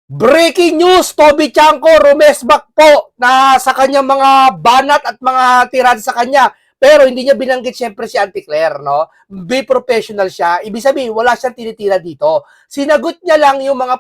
Breaking news, Toby Chanko rumesbak po na sa kanyang mga banat at mga tirada sa kanya. Pero hindi niya binanggit siyempre si Auntie Claire, no? Be professional siya. Ibig sabihin, wala siyang tinitira dito. Sinagot niya lang yung mga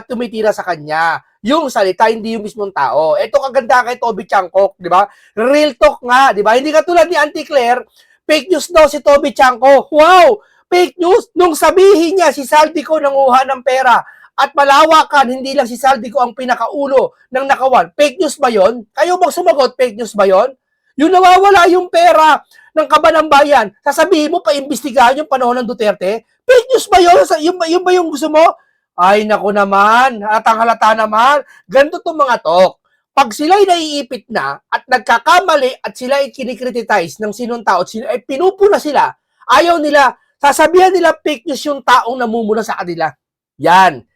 tumitira sa kanya. Yung salita, hindi yung mismong tao. Ito kaganda kay Toby Chanko, di ba? Real talk nga, di ba? Hindi katulad ni Auntie Claire, fake news daw si Toby Chanko. Wow! Fake news! Nung sabihin niya si Saldico nanguha ng pera, at malawakan, hindi lang si Saldico ang pinakaulo ng nakawan. Fake news ba yon? Kayo bang sumagot? Fake news ba yon? Yung nawawala yung pera ng kaban ng bayan, sasabihin mo pa imbestigahan yung panahon ng Duterte? Fake news ba yun? Yung ba yung gusto mo? Ay, naku naman, halata naman. Ganito itong mga talk. Pag sila'y naiipit na at nagkakamali at sila ay kinikriticize ng sinong tao at ay pinupuna sila, ayaw nila, sasabihan nila fake news yung taong namumuna sa kanila.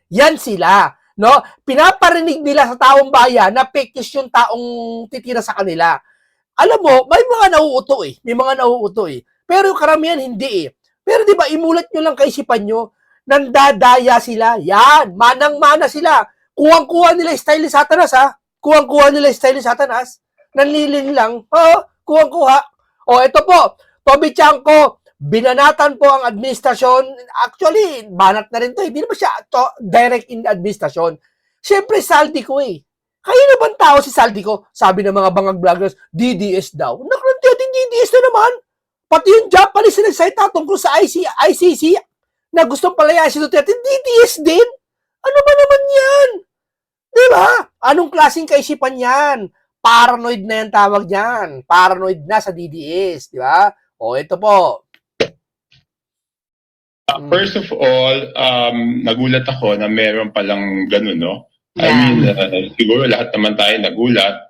Yan sila, no? Pinaparinig nila sa taong bayan na fake news yung taong titira sa kanila. Alam mo, may mga nauuto eh. May mga nauuto eh. Pero karamihan hindi eh. Pero di ba imulat nyo lang kaisipan nyo, nandadaya sila. Yan, manang-mana sila. Kuwang-kuha nila style ni Satanas ha. Kuwang-kuha nila style ni Satanas. Nanlilin lang. Oo, kuwang-kuha. O, ito po, Toby Chanko, binanatan po ang administrasyon. Actually, banat na rin to. Hindi naman siya direct in administrasyon. Siyempre, Saldico eh. Kayo na bang tao si Saldico? Sabi ng mga bangag vloggers, DDS daw. Nakulantiyating DDS na naman. Pati yung Japanese na nagsalita tungkol sa ICC na gustong palayasin si Duterte, DDS din. Ano ba naman yan? Di ba? Anong klaseng kaisipan yan? Paranoid na yan tawag yan. Paranoid na sa DDS. Di ba? O, ito po. First of all, nagulat ako na meron palang ganun, no? I mean, siguro lahat naman tayo nagulat.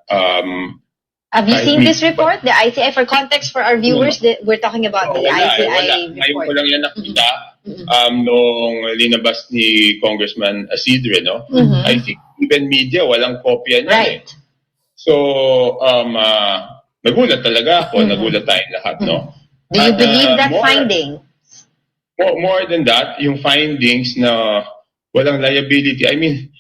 Have you seen this report, the ICI? For context for our viewers, we're talking about the ICI Ngayon ko report. lang yan nakita nung linabas ni Congressman Isidre, no? I think even media, walang kopya niya eh. Right. So, nagulat talaga ako, nagulat tayong lahat, no? Do you believe that more, finding? More than that, yung findings na walang liability, I mean,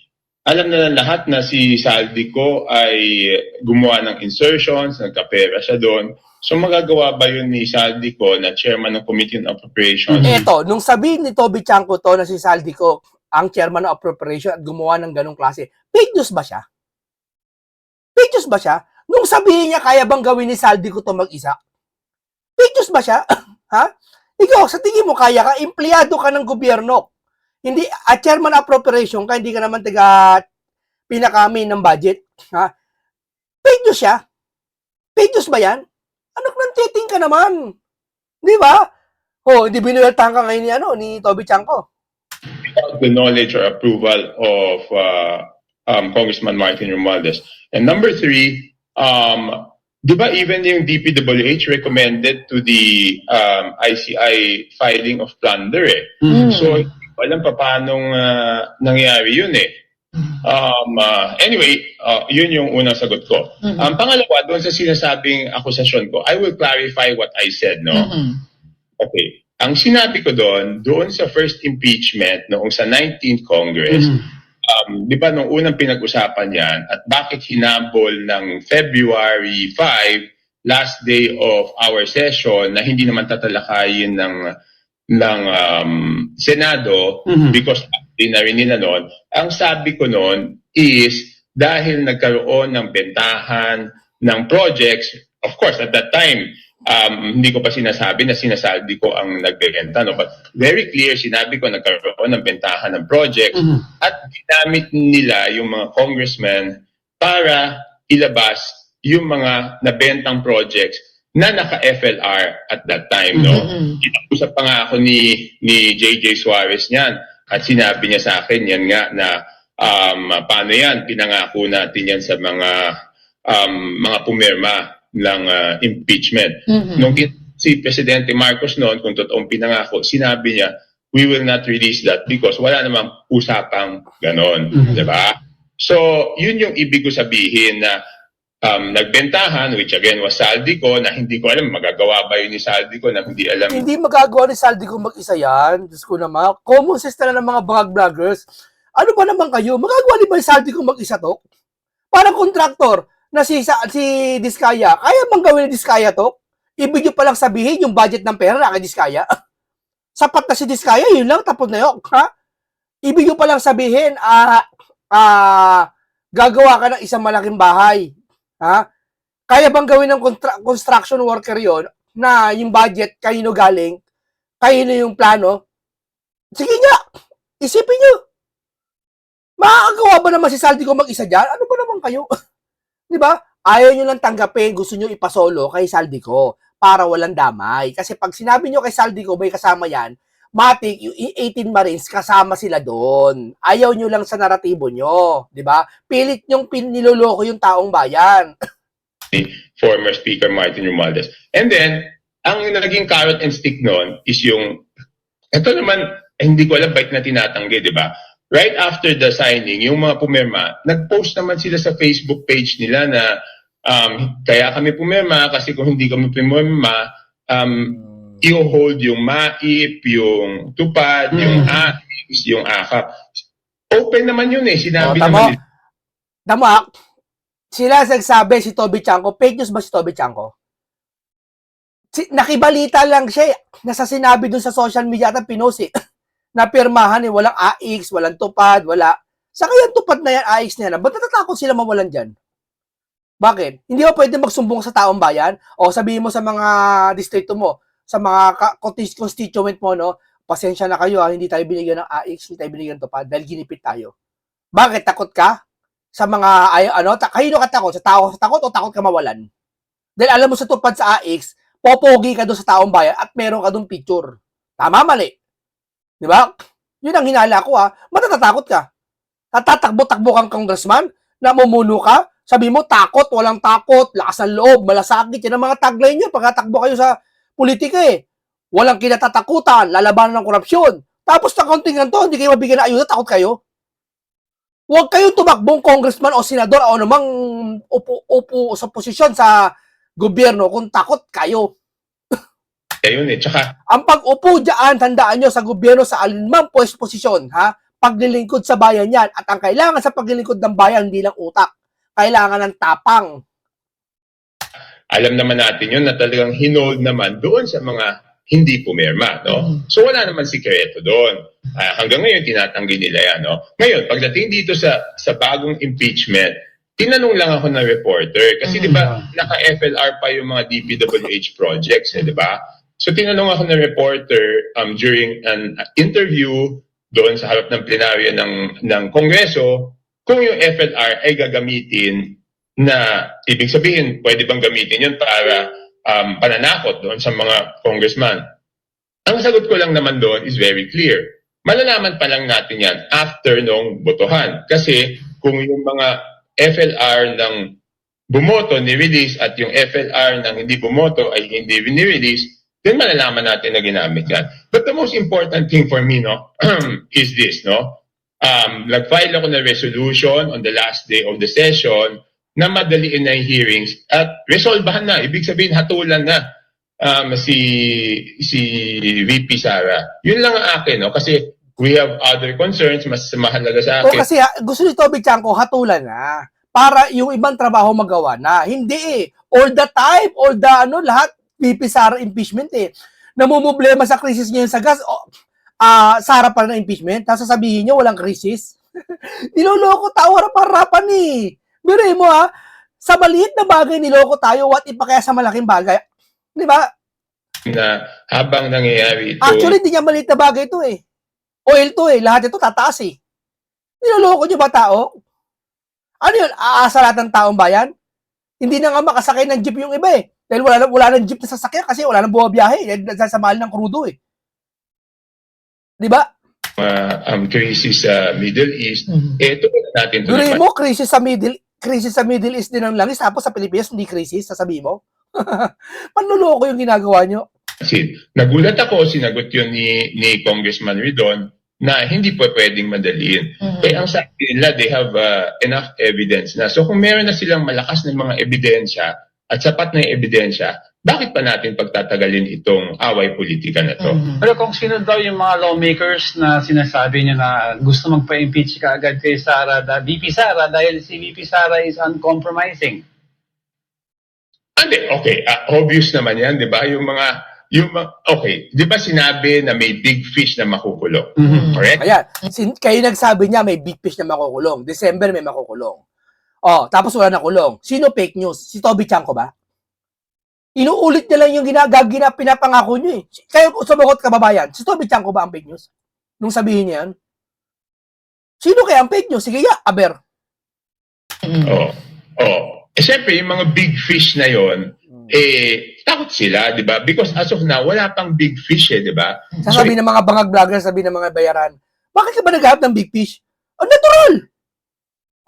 alam na ng lahat na si Saldico ay gumawa ng insertions, nagkapera siya doon. So magagawa ba yun ni Saldico na chairman ng Committee on Appropriations? Ito, nung sabihin ni Toby Chanko to na si Saldico ang chairman ng appropriation at gumawa ng ganong klase, fake news ba siya? Fake news ba siya? Nung sabihin niya kaya bang gawin ni Saldico to mag-isa? Fake news ba siya? Ha? Ikaw, sa tingin mo kaya ka, empleyado ka ng gobyerno. Hindi, chairman appropriation ka, hindi ka naman pinakami ng budget. Ha? Fake news siya? Fake news ba yan? Anak ng titing ka naman. Di ba? Oh, hindi binueltahan ka ngayon ni Toby Chanko. Without the knowledge or approval of Congressman Martin Romualdez. And number three, di ba even yung DPWH recommended to the ICI filing of plunder eh. So, alam pa paano nangyari yun eh. Anyway, yun yung unang sagot ko. Pangalawa, doon sa sinasabing akusasyon ko, I will clarify what I said, no? Okay. Ang sinabi ko doon sa first impeachment noong sa 19th Congress, di ba nung unang pinag-usapan yan at bakit hinabol ng February 5, last day of our session na hindi naman tatalakayin ng Senado because na rin nila noon, ang sabi ko noon is dahil nagkaroon ng bentahan ng projects, of course at that time, hindi ko pa sinasabi na sinasabi ko ang nagbebenta, no? But very clear, sinabi ko nagkaroon ng bentahan ng project at ginamit nila yung mga congressmen para ilabas yung mga nabentang projects na naka-FLR at that time, no? Usap pa nga ako ni JJ Suarez niyan at sinabi niya sa akin yan nga na paano yan, pinangako natin yan sa mga pumirma ng impeachment. Nung si Presidente Marcos noon, kung totoong pinangako, sinabi niya, we will not release that because wala namang usapang ganon. Diba? So, yun yung ibig ko sabihin na nagbentahan, which again was Saldico, na hindi ko alam, magagawa ba yun ni Saldico na hindi alam. Hindi magagawa ni Saldico mag-isa yan. Diyos ko naman. Common sense na ng mga bangag vloggers. Ano ba naman kayo? Magagawa din ba yung Saldi ko mag-isa to? Parang kontraktor na si Diskaya, kaya bang gawin ni Diskaya to? Ibig nyo palang sabihin yung budget ng pera na kay Diskaya? Sapat na si Diskaya, yun lang, tapos na yun. Ha? Ibig nyo palang sabihin, gagawa ka ng isang malaking bahay. Ha? Kaya bang gawin ng construction worker yon na yung budget, kayo galing, kayo yung plano? Sige nga, isipin nyo. Makakagawa ba naman si Saldi ko mag-isa dyan? Ano ba naman kayo? Di ba? Ayaw nyo lang tanggapin, gusto nyo ipasolo kay Saldi ko para walang damay. Kasi pag sinabi nyo kay Saldi ko may kasama yan, matik, yung 18 Marines, kasama sila doon. Ayaw nyo lang sa naratibo nyo. Di ba? Pilit nyong niloloko yung taong bayan. Former Speaker Martin Romualdez. And then, ang naging carrot and stick noon is yung, ito naman, hindi ko alam bakit na tinatanggi, di ba? Right after the signing, yung mga pumirma, nag-post naman sila sa Facebook page nila na kaya kami pumirma kasi kung hindi kami pumirma, i-hold yung MAIP, yung TUPAD, yung AIS, yung AKAP. Open naman yun eh. Sinabi naman nila. Tama. Sila nagsabi si Toby Chanko. Fake news ba si Toby Chanko? Nakibalita lang siya. Nasa sinabi dun sa social media at pinost eh. Na pirmahan eh. Walang AX, walang TUPAD, wala. Sa kaya TUPAD na yan, AX na yan. Ba't natatakot sila mawalan dyan? Bakit? Hindi ba pwede magsumbong sa taong bayan? O sabihin mo sa mga distrito mo, sa mga constituent mo, no? Pasensya na kayo, hindi tayo binigyan ng AX, hindi tayo binigyan ng TUPAD dahil ginipit tayo. Bakit? Takot ka? Sa mga, kayo ka takot? Sa takot o takot ka mawalan? Dahil alam mo sa TUPAD sa AX, popogi ka doon sa taong bayan at meron ka doon picture. Tama, mali. Di ba? Yun ang hinala ko ha. Matatatakot ka. Tatakbo-takbo kang congressman, namumuno ka, sabi mo takot, walang takot, lakas ng loob, malasakit. Yan ang mga tagline nyo pagkatakbo kayo sa politika eh. Walang kinatatakutan, lalabanan ng korupsyon. Tapos na kaunting ganito, hindi kayo mabigyan ng ayuda, takot kayo. Huwag kayong tumakbong congressman o senador o namang upo sa posisyon sa gobyerno kung takot kayo. Ayun eh. Tsaka, ang pag-upo dyan, tandaan nyo sa gobyerno sa alinmang posisyon, ha? Paglilingkod sa bayan yan. At ang kailangan sa paglilingkod ng bayan, hindi lang utak. Kailangan ng tapang. alam naman natin yun na talagang hinold naman doon sa mga hindi pumirma, no? So wala naman sikreto doon. Hanggang ngayon tinatanggi nila yan, no? Ngayon, pagdating dito sa bagong impeachment, tinanong lang ako ng reporter kasi 'di ba naka-FLR pa yung mga DPWH projects, eh, 'di ba? So tinanong ako ng reporter during an interview doon sa harap ng plenaryo ng Kongreso kung yung FLR ay gagamitin na ibig sabihin pwede bang gamitin yun para pananakot doon sa mga congressman. Ang sagot ko lang naman doon is very clear. Malalaman pa lang natin yan after nung botohan. Kasi kung yung mga FLR ng bumoto ni-release at yung FLR ng hindi bumoto ay hindi ni-release, then malalaman natin na ginamit yan. But the most important thing for me, no, is this, no? Nag-file ako ng resolution on the last day of the session na madaliin na yung hearings at resolbahan na. Ibig sabihin, hatulan na si VP Sara. Yun lang ang akin, no? Kasi we have other concerns, mas mahalaga sa akin. O kasi gusto ni Toby Chanko, hatulan na. Para yung ibang trabaho magawa na. Hindi eh. All the time, lahat, VP Sara impeachment eh. Namumblema sa krisis ngayon sa gas, Sara pa na impeachment, tapos sasabihin nyo walang krisis. Niloloko tao, harap-harapan eh. Biruin mo sa maliit na bagay niloko tayo, what if pa kaya sa malaking bagay? Di ba? Na habang nangyayari ito. Actually, hindi niya maliit na bagay ito eh. Oil to eh. Lahat ito tataas eh. Niloloko niyo ba tao? Ano yun? Aasa lahat ng taong bayan? Hindi na nga makasakay ng jeep yung iba eh. Dahil wala nang jeep na sasakyan kasi wala nang bumabiyahe. Dahil sa mahal ng krudo eh. Di ba? Crisis sa Middle East. Ito natin. Biruin mo, krisis sa Middle East din ang langis. Tapos sa Pilipinas, hindi krisis. Sasabihin mo? Panluloko yung ginagawa nyo. Kasi nagulat ako, sinagot yun ni Congressman Ridon na hindi po pwedeng madaliin. Kaya ang sabi nila, they have enough evidence na. So kung meron na silang malakas na mga ebidensya at sapat na ebidensya, bakit pa natin pagtatagalin itong away politika na to? Pero kung sino daw yung mga lawmakers na sinasabi niya na gusto magpa-impeach ka agad kay Sara, VP Sara, dahil si VP Sara is uncompromising. Hindi, okay, obvious naman yan, di ba? Okay, di ba sinabi na may big fish na makukulong? Correct? Ayan, kayo nagsabi niya may big fish na makukulong. December may makukulong. Oh, tapos wala na kulong. Sino fake news? Si Toby Chanko ba? Inuulit niya lang yung pinapangako niyo eh. Kayo sumagot kababayan, si Toby Chanko ba ang fake news? Nung sabihin niya yan? Sino kaya ang fake news? Sige ya, aber. Siyempre, yung mga big fish na yon, takot sila, di ba? Because as of now, wala pang big fish di ba? Sasabihin ng mga bangag vlogger, sabihin ng mga bayaran, bakit ka ba naghahanap ng big fish? Natural!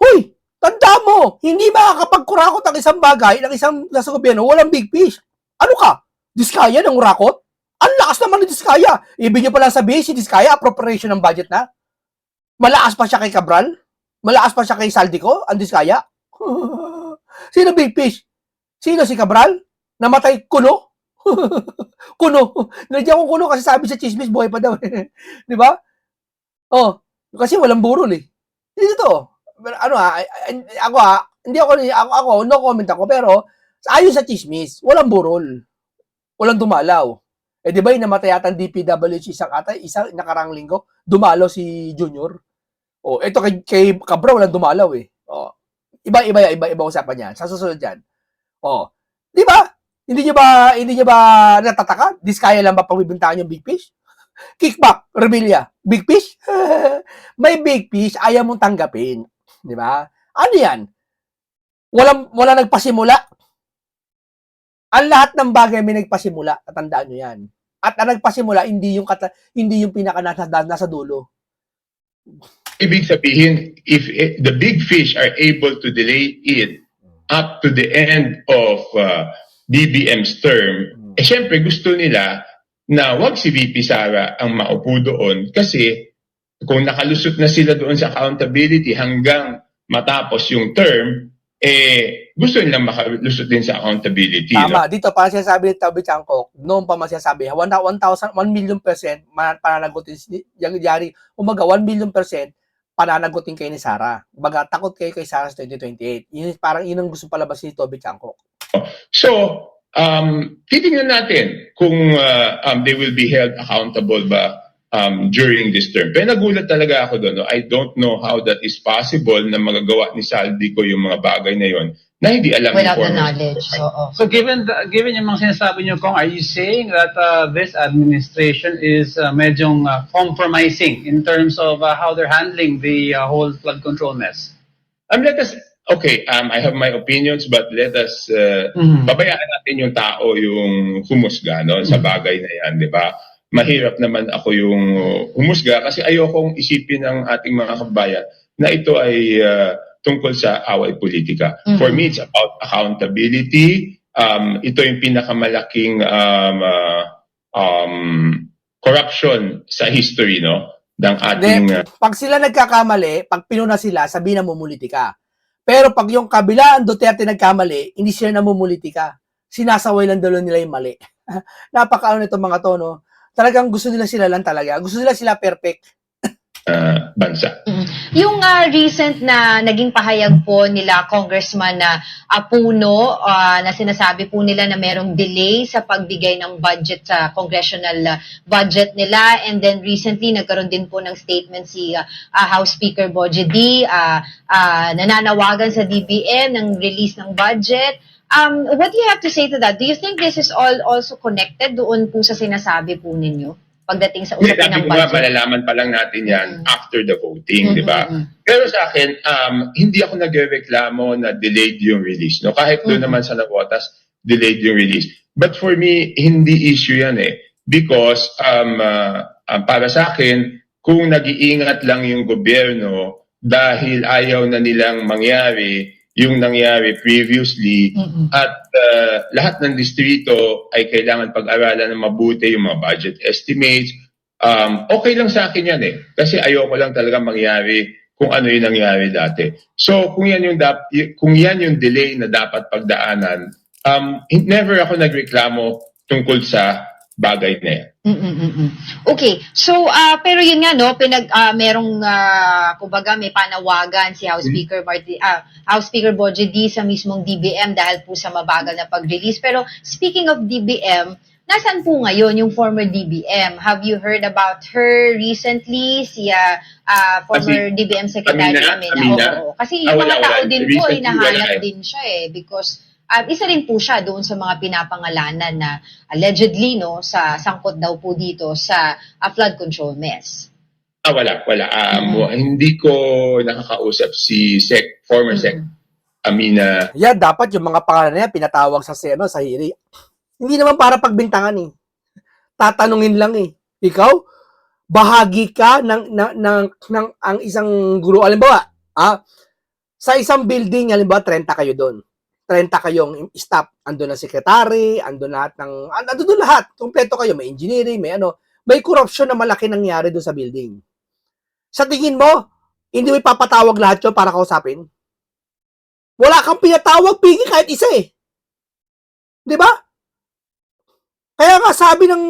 Hoy! Tanda mo, hindi makakapagkurakot ang isang bagay ng isang nasa gobyerno, walang big fish. Ano ka? Diskaya ng urakot? Ang lakas naman ni Diskaya. Ibig niyo pala sabihin si Diskaya, appropriation ng budget na? Malakas pa siya kay Cabral? Malakas pa siya kay Saldico, ang Diskaya? Sino big fish? Sino si Cabral? Namatay kuno? Kuno. Nandiyan ko kuno kasi sabi sa chismis, buhay pa daw. Di ba? Oh, kasi walang burol eh. Dito. Ano ako, no comment ako, pero ayon sa chismis, walang burol. Walang dumalaw. Di ba yung namatay yata ang DPWH isang nakarang linggo, dumalaw si Junior. Ito kay Cabra, walang dumalaw eh. Iba usapan yan. Sa susunod yan. Di ba? Hindi niyo ba natataka? Diskaya lang ba pagbibintangan yung big fish? Kickback, Rebilla, big fish? May big fish, ayaw mong tanggapin. Di ba? Ano yan? Walang nagpasimula. Ang lahat ng bagay may nagpasimula. Tandaan nyo yan. At ang nagpasimula, hindi yung pinaka nasa dulo. Ibig sabihin, if the big fish are able to delay it up to the end of BBM's term, syempre gusto nila na wag si VP Sara ang maupo doon kasi kung nakalusot na sila doon sa accountability hanggang matapos yung term, gusto nilang makalusot din sa accountability. Tama. No? Dito, parang sinasabi ni Toby Chanko, noon pa masyasabi, 1 million percent pananagutin, yung yari, 1 million percent pananagutin kayo ni Sara. Baga, takot kayo kay Sara sa 2028. Parang yun ang gusto palabas ni Toby Chanko. So, titingnan natin kung they will be held accountable ba during this term. Pero nagulat talaga ako doon. No? I don't know how that is possible na magagawa ni Saldico yung mga bagay na yon na hindi alam Without the informers. knowledge. So given yung mga sinasabi niyo, Kong, are you saying that this administration is medyong compromising in terms of how they're handling the whole flood control mess? I have my opinions, but let us babayaan natin yung tao yung humusga no, sa bagay na yan, di ba? Mahirap naman ako yung humusga kasi ayokong isipin ng ating mga kabayan na ito ay tungkol sa away politika. For me, it's about accountability. Ito yung pinakamalaking corruption sa history no ng ating pag sila nagkakamali, pag pinuna sila, sabihin na mumulitika. Pero pag yung kabilaan Duterte nagkamali, hindi sila namumulitika. Sinasaway lang daw nila yung mali. Napakaano nito mga to, no? Talagang gusto nila sila lang talaga. Gusto nila sila perfect. Bansa. Yung recent na naging pahayag po nila Congressman na Apuno na sinasabi po nila na merong delay sa pagbigay ng budget sa congressional budget nila, and then recently nagkaroon din po ng statement si House Speaker Boje D nananawagan sa DBM ng release ng budget. What do you have to say to that? Do you think this is all also connected doon po sa sinasabi po ninyo pagdating sa usapin ng budget? Malalaman pa lang natin yan after the voting, di ba? Pero sa akin, hindi ako nagrereklamo na delayed yung release. No? Kahit doon naman sa Navotas, delayed yung release. But for me, hindi issue yan eh. Because para sa akin, kung nag-iingat lang yung gobyerno dahil ayaw na nilang mangyari yung nangyari previously at lahat ng distrito ay kailangan pag-aralan ng mabuti yung mga budget estimates. Okay lang sa akin yan eh. Kasi ayoko lang talaga mangyari kung ano yung nangyari dati. So kung yan yung delay na dapat pagdaanan, never ako nagreklamo tungkol sa bagay na yan. Okay. So, pero yun nga, no, merong, kumbaga, may panawagan si House Speaker House Speaker Boje D sa mismong DBM dahil po sa mabagal na pag-release. Pero, speaking of DBM, nasaan po ngayon yung former DBM? Have you heard about her recently? Si former DBM Secretary Amina? Oo. Kasi yung mga tao din po, Recently, hinahanap wala. din siya because isa rin po siya doon sa mga pinapangalanan na allegedly no sa sangkot daw po dito sa flood control mess. Wala. Hindi ko nakakausap si former Sec Amina. Yan, dapat yung mga pangalan na yan, pinatawag sa sa hearing. Hindi naman para pagbintangan eh. Tatanungin lang eh. Ikaw, bahagi ka ng ang isang guro. Halimbawa, sa isang building, halimbawa, 30 kayo doon. 30 kayong staff. Andun ang secretary, andun lahat. Kompleto kayo. May engineering, may corruption na malaki nangyari doon sa building. Sa tingin mo, hindi mo ipapatawag lahat yun para kausapin? Wala kang pinatawag, pigi kahit isa eh. Di ba? Kaya nga sabi ng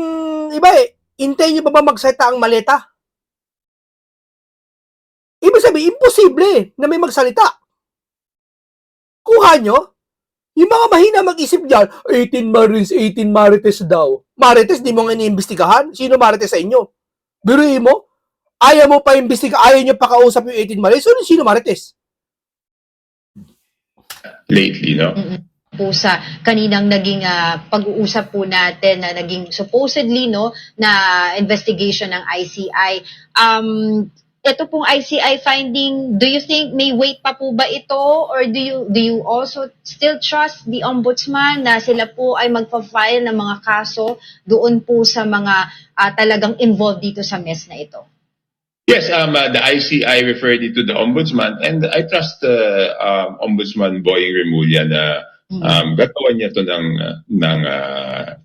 iba hintayin nyo ba magsalita ang maleta? Ibig sabihin, imposible na may magsalita. Kuha nyo, yung mga mahina mag-isip dyan, 18 Marines, 18 Marites daw. Marites, di mo nga iniimbestigahan? Sino Marites sa inyo? Biruin mo? Ayaw mo pa imbestiga, ayaw nyo pa kausap yung 18 Marites? Sino Marites? Lately, no? Po sa kaninang naging pag-uusap po natin na naging supposedly no na investigation ng ICI. Ito pong ICI finding, do you think may weight pa po ba ito or do you also still trust the ombudsman na sila po ay magfa-file ng mga kaso doon po sa mga talagang involved dito sa mess na ito? Yes, the ICI referred it to the ombudsman and I trust the ombudsman Boying Remulla na gagawa niya to ng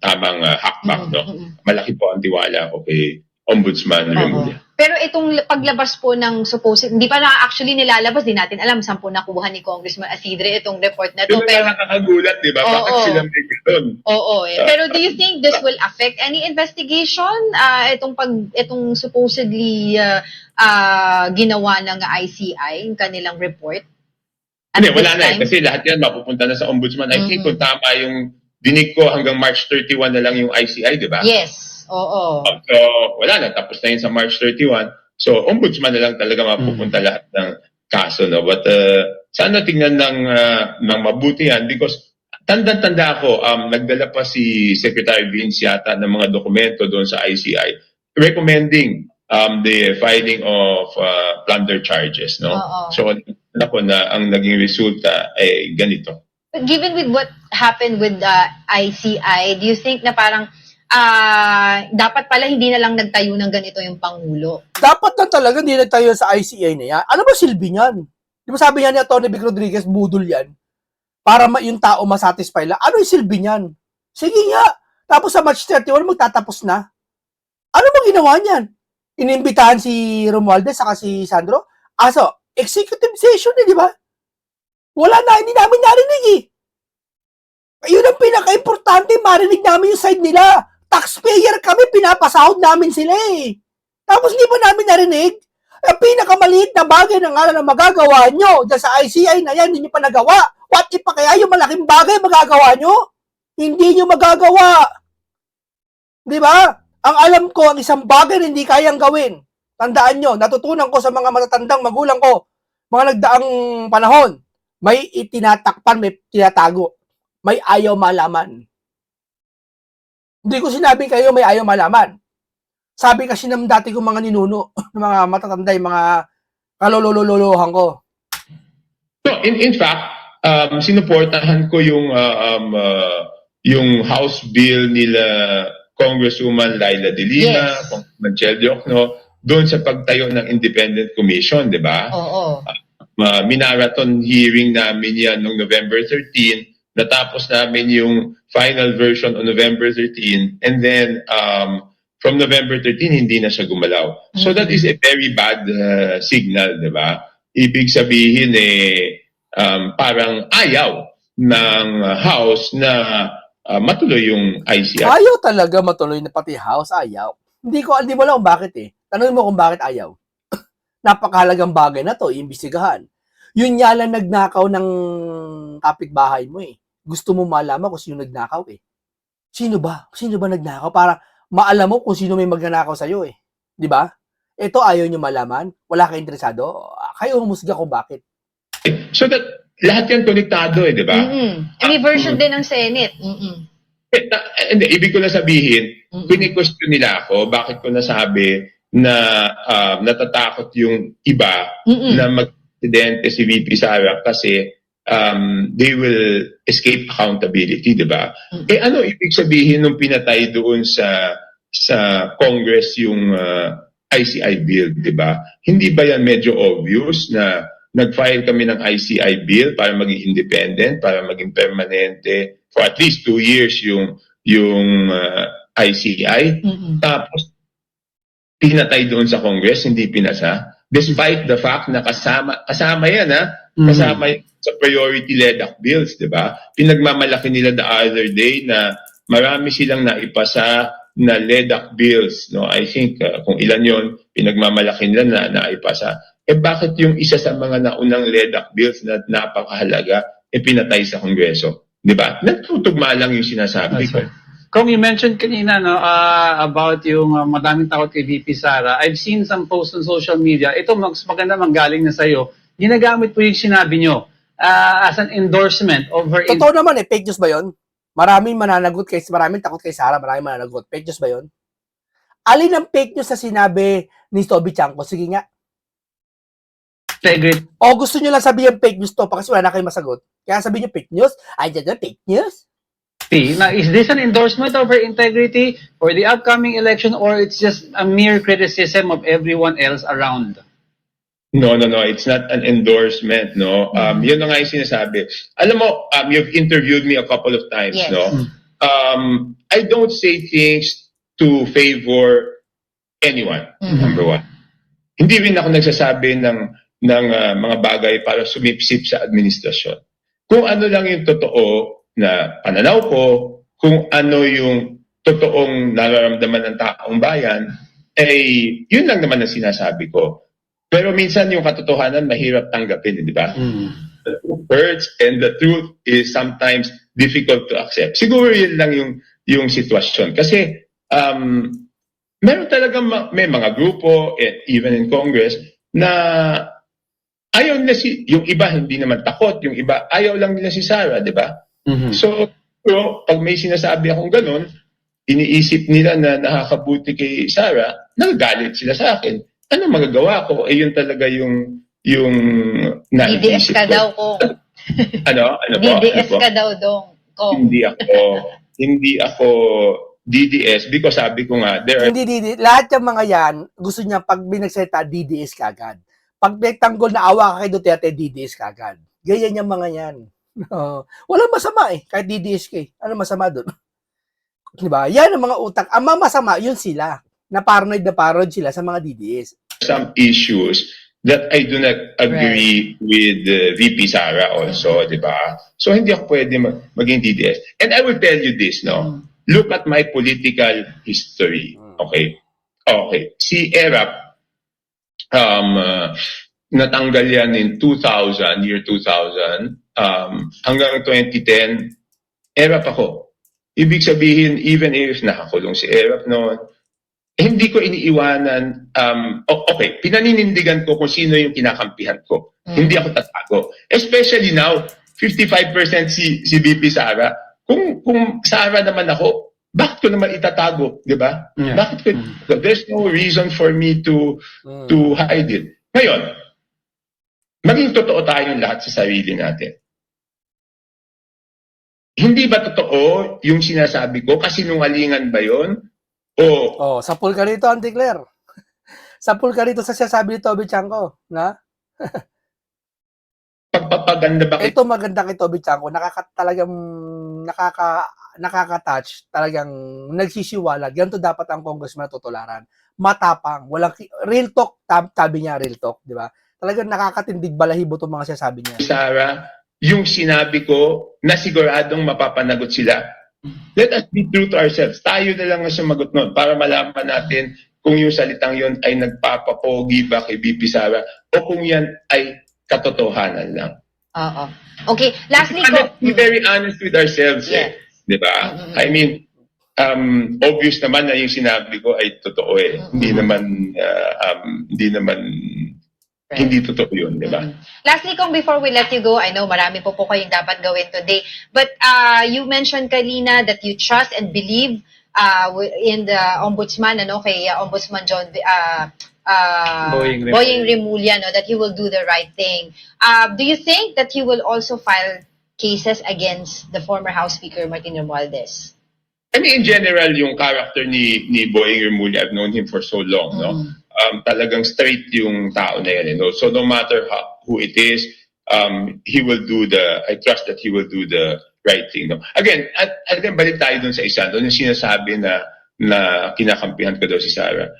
tamang hakbak, no? Malaki po ang tiwala ko kay Ombudsman Remulla. Pero itong paglabas po ng supposed, hindi pa na actually nilalabas, di natin alam saan po nakuha ni Congressman Asidre itong report na to. Yung Pero nakakagulat, di ba? Bakit sila may ganun? Oo. Pero do you think this will affect any investigation? Itong supposedly ginawa ng ICI, yung kanilang report? Hindi, wala na eh. Kasi lahat yan mapupunta na sa ombudsman. I think kung tama yung dinig ko hanggang March 31 na lang yung ICI, di ba? Yes. Oo. So, wala na. Tapos na yun sa March 31. So, ombudsman na lang talaga mapupunta lahat ng kaso. No? But sana tingnan ng mabuti yan because tanda-tanda ako, nagdala pa si Secretary Vince yata ng mga dokumento doon sa ICI recommending the filing of plunder charges. No? So, ako na ang naging resulta ay ganito. But given with what happened with the ICI, do you think na parang dapat pala hindi na lang nagtayo ng ganito yung Pangulo? Dapat na talaga hindi nagtayo sa ICI na yan. Ano ba silbi niyan? Di ba sabi niya ni Atty. Vic Rodriguez, budol yan? Para yung tao masatisfy lang. Ano yung silbi niyan? Sige nga. Tapos sa March 31, magtatapos na. Ano ba ginawa niyan? Inimbitahan si Romualdez saka si Sandro? Executive session di ba? Wala na, hindi namin narinig eh. Yun ang pinaka-importante, marinig namin yung side nila. Taxpayer kami, pinapasahod namin sila eh. Tapos hindi pa namin narinig. Ang pinakamaliit na bagay na nga na magagawa nyo dyan sa ICI na yan, hindi nyo pa nagawa. What if pa kaya yung malaking bagay magagawa nyo? Hindi nyo magagawa. Di ba? Ang alam ko, ang isang bagay na hindi kayang gawin. Tandaan nyo, natutunan ko sa mga matatandang magulang ko, mga nagdaang panahon, may itinatakpan, may tinatago. May ayaw malaman. Hindi ko sinabing kayo may ayaw malaman. Sabi kasi ng dati kong mga ninuno, mga matatanda, yung mga kalolololohan ko. So, in fact, sinuportahan ko yung House Bill nila Congresswoman Laila De Lima, Congressman Chel Diokno, doon sa pagtayo ng Independent Commission, di ba? Oo. Minarathon hearing namin yan noong November 13, natapos namin yung final version on November 13, and then from November 13, hindi na siya gumalaw. So that is a very bad signal, di ba? Ibig sabihin parang ayaw ng House na matuloy yung ICI. Ayaw talaga matuloy na pati House, ayaw. Hindi mo alam kung bakit eh. Tanungin mo kung bakit ayaw. Napakahalagang bagay na to, iimbestigahan. Yun nga lang nagnakaw ng kapitbahay mo eh. Gusto mo malaman kung sino nagnakaw eh. Sino ba? Sino ba nagnakaw? Para maalam mo kung sino may magnanakaw sa'yo eh. Di ba? Ito ayaw nyo malaman. Wala kayo interesado. Kayo humusga kung bakit. So that lahat yan konektado di ba? May version din ng Senate. Hindi, ibig ko na sabihin, Mm-mm. kini-question nila ako, bakit ko nasabi na natatakot yung iba na mag-presidente si VP Sara kasi they will escape accountability, di ba? Eh ano ibig sabihin nung pinatay doon sa Congress yung ICI bill, di ba? Hindi ba yan medyo obvious na nag-file kami ng ICI bill para maging independent, para maging permanente for at least 2 years yung ICI. Tapos pinatay doon sa Congress, hindi pinasa. Despite the fact na kasama yan kasama yan sa priority LEDAC bills, di ba? Pinagmamalaki nila the other day na marami silang naipasa na LEDAC bills, no? I think kung ilan yon pinagmamalaki nila na naipasa. Eh bakit yung isa sa mga naunang LEDAC bills na napakahalaga pinatay sa Kongreso? Di ba? Nagtutugma lang yung sinasabi ko. Kung you mentioned kanina about yung madaming takot kay VP Sara, I've seen some posts on social media. Ito mas maganda manggaling na sa'yo. Ginagamit po yung sinabi nyo as an endorsement over... Totoo naman eh, fake news ba yun? Maraming takot kay Sara, maraming mananagot. Fake news ba yun? Alin ang fake news sa sinabi ni Toby Chanco? Sige nga. Integrity. O gusto nyo lang sabihin fake news to kasi wala na kayong masagot. Kaya sabihin nyo fake news? Ay, dyan fake news? Now, is this an endorsement over integrity for the upcoming election or it's just a mere criticism of everyone else around? No. It's not an endorsement, no. Yun na nga yung sinasabi. Alam mo, you've interviewed me a couple of times, Yes. no. I don't say things to favor anyone, number one. Hindi rin ako nagsasabi ng mga bagay para sumipsip sa administrasyon. Kung ano lang yung totoo na pananaw ko, kung ano yung totoong nararamdaman ng taong bayan, yun lang naman ang sinasabi ko. Pero minsan yung katotohanan mahirap tanggapin, di ba? The truth hurts and the truth is sometimes difficult to accept. Siguro yun lang yung sitwasyon. Kasi meron talagang may mga grupo, even in Congress, na ayaw nila yung iba hindi naman takot, yung iba ayaw lang nila si Sara, di ba? So, pag may sinasabi akong ganun, iniisip nila na nakakabuti kay Sara, nagagalit sila sa akin. Ano magagawa ko? Yun talaga yung DDS ka daw ko. Ano po? DDS ka daw dong. Hindi ako DDS because sabi ko nga, Hindi, lahat yung mga yan, gusto niya pag binagsalita, DDS kagad. Pag may tanggol na awa ka kay Duterte, DDS kagad. Ganyan yung mga yan. Walang masama eh, kahit DDS ka eh. Ano masama doon? Diba? Yan ang mga utak. Ang masama, yun sila. Na paranoid sila sa mga DDS. Some issues that I do not agree with VP Sara also, di ba? So hindi ako pwede maging DDS. And I will tell you this, no? Look at my political history. Okay. Si ERAP, natanggal yan in year 2000, hanggang 2010, ERAP ako. Ibig sabihin, even if nakakulong si ERAP noon, hindi ko iniiwanan, okay, pinaninindigan ko kung sino yung kinakampihan ko. Hindi ako tatago. Especially now, 55% si VP Sara. Kung Sara naman ako, bakit ko naman itatago, di ba? Yeah. Bakit ko, there's no reason for me to hide it. Ngayon, maging totoo tayong lahat sa sarili natin. Hindi ba totoo yung sinasabi ko? Kasinungalingan ba yon? Sapul ka rito, Auntie Claire. Sapul ka rito sa sinasabi ni Toby Chanco. Na? Pagpapaganda ba? Ito maganda kay Toby Chanco. Nakaka-touch. Talagang nagsisiwalag. Ganito dapat ang congressman tutularan. Matapang. Real talk. Sabi niya, real talk. Di ba? Talagang nakakatindig balahibo itong mga sinasabi niya. Sara, yung sinabi ko na siguradong mapapanagot sila. Let us be true to ourselves. Tayo na lang ang sumagot nun para malaman natin kung yung salitang yun ay nagpapapogi ba kay VP Sara o kung yan ay katotohanan lang. Oo. Okay, lastly Be very honest with ourselves, Yes. Di ba? I mean, obvious naman na yung sinabi ko ay totoo eh. Hindi naman hindi totoo yun, di ba? Lastly, kung before we let you go, I know marami po kayong dapat gawin today, but you mentioned kanina that you trust and believe in the ombudsman, kay Ombudsman John Boying Remulla, that he will do the right thing. Do you think that he will also file cases against the former House Speaker Martin Romualdez? I mean, in general, yung character ni Boying Remulla, I've known him for so long, no? Talagang straight yung tao na yan, So no matter who it is, I trust that he will do the right thing, no? Again, balik tayo dun sa isa, dun yung sinasabi na kinakampihan ko daw si Sara.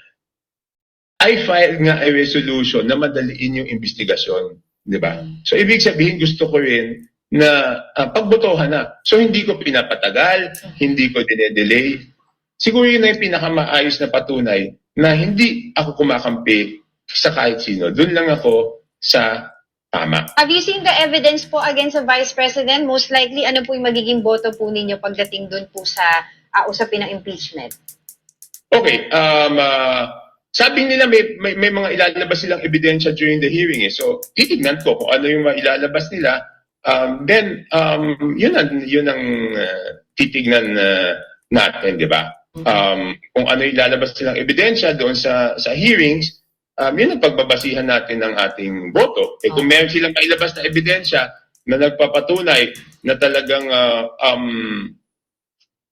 I filed nga a resolution na madaliin yung investigasyon, di ba? So ibig sabihin, gusto ko rin na pagbotohan na. So hindi ko pinapatagal, hindi ko dinedelay. Siguro yun na yung pinakamaayos na patunay na hindi ako kumakampi sa kahit sino. Doon lang ako sa tama. Have you seen the evidence po against the Vice President? Most likely, ano po yung magiging boto po ninyo pagdating doon po sa usapin ng impeachment? Okay. Sabi nila may mga ilalabas silang ebidensya during the hearing. So, titignan ko kung ano yung mailalabas nila. Then, yun ang titignan natin, di ba? Kung ano ilalabas silang ebidensya doon sa hearings, yun ang pagbabasihan natin ng ating boto. Kung meron silang mailabas na ebidensya na nagpapatunay na talagang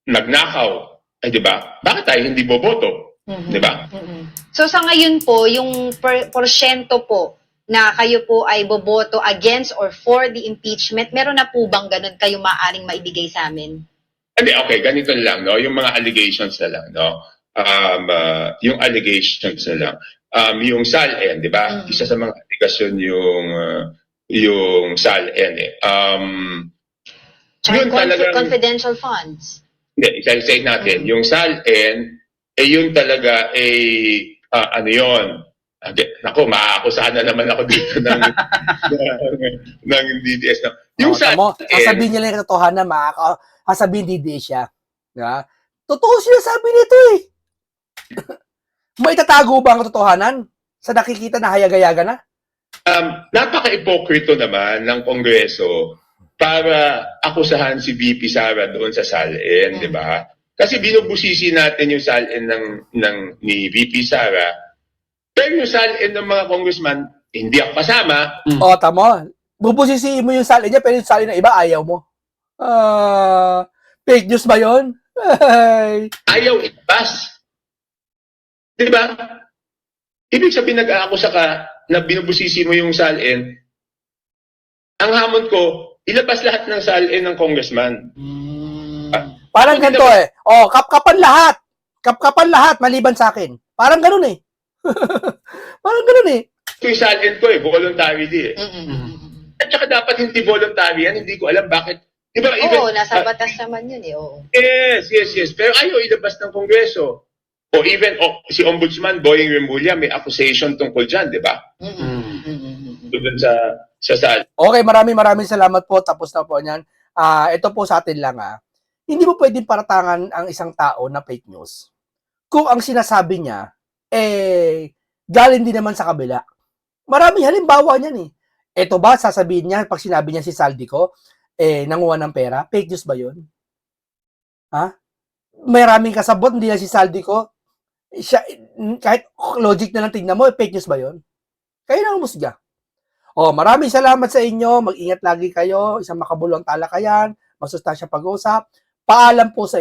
nagnakaw, ay di ba? Bakit tayo hindi boboto? Di ba? So sa ngayon po, yung porsyento po na kayo po ay boboto against or for the impeachment, meron na po bang ganun kayo maaring maibigay sa amin? Hindi, okay, ganito lang, no? Yung mga allegations na lang, no? Yung allegations na lang. Yung SALN, di ba? Isa sa mga allegation yung SALN, eh. Yun talagang... confidential funds. Hindi, isa-isa natin. Yung SALN, yun talaga, ano yun? Naku, maaakusahan na naman ako dito ng DDS. No? Yung SALN... Sasabihin niya lang yung katotohanan, sasabihin DDS siya. Diba? Totoo sinasabi nito eh. May tatago ba ang katotohanan sa nakikita na hayag-hayaga na? Napaka-ipokrito naman ng Kongreso para akusahan si VP Sara doon sa SALN, di ba? Kasi binubusisi natin yung SALN ni VP Sara, pero yung SALN ng mga congressman, hindi ako kasama. Tama. Bubusisiin mo yung SALN niya, pero yung SALN ng iba, ayaw mo. Fake news ba yun? Ayaw ilabas. Di ba? Ibig sabihin nag-aakusa ka na binubusisi mo yung SALN. Ang hamon ko, ilabas lahat ng SALN ng congressman. Parang ganito eh. Kapkapan lahat. Kapkapan lahat, maliban sa akin. Parang ganun eh. Parang ganun eh. Yung SALN ko voluntary di eh. At saka dapat hindi voluntary yan, hindi ko alam bakit. Diba, nasa batas naman yun eh. Oo. Yes. Pero ayaw ilabas ng Kongreso. O even si Ombudsman Boying Remulla may accusation tungkol dyan, di ba? Doon sa SALN. Okay, maraming salamat po. Tapos na po niyan. Ito po sa atin lang Hindi mo pwedeng paratangan ang isang tao na fake news. Kung ang sinasabi niya, galing din naman sa kabila. Maraming halimbawa niyan eh. Ito ba, sasabihin niya, pag sinabi niya si Saldico, nanguha ng pera? Fake news ba yun? Maraming kasabot, hindi na si Saldico. Siya, kahit logic na lang tingnan mo, fake news ba yun? Kayo na umusga. Maraming salamat sa inyo. Mag-ingat lagi kayo. Isang makabulong talakayan. Masustansya pag-uusap. Paalam po sa inyo.